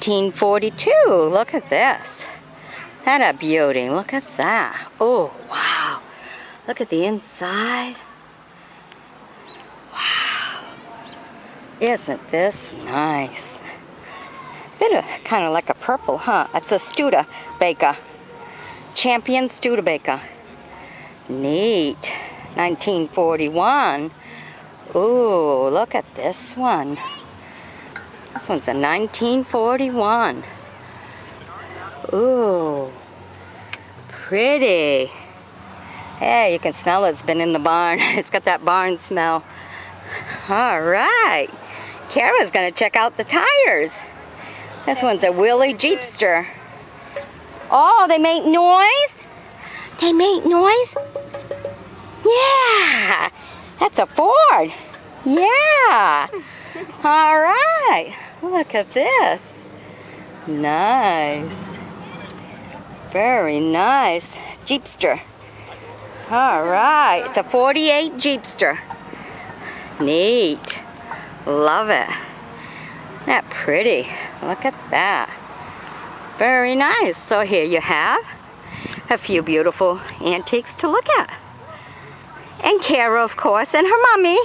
1942. Look at this. That a beauty. Look at that. Oh, wow. Look at the inside. Wow. Isn't this nice? Bit of kind of like a purple, huh? That's a Studebaker. Champion Studebaker. Neat. 1941. Ooh, look at this one. This one's a 1941. Ooh, pretty. Hey, you can smell it. It's been in the barn. It's got that barn smell. All right. Kara's gonna check out the tires. This one's a Willie Jeepster. Oh, they make noise? They make noise? Yeah, that's a Ford. Yeah. All right. Look at this. Nice. Very nice. Jeepster. All right. It's a 48 Jeepster. Neat. Love it. Isn't that pretty? Look at that. Very nice. So here you have a few beautiful antiques to look at. And Kara, of course, and her mommy.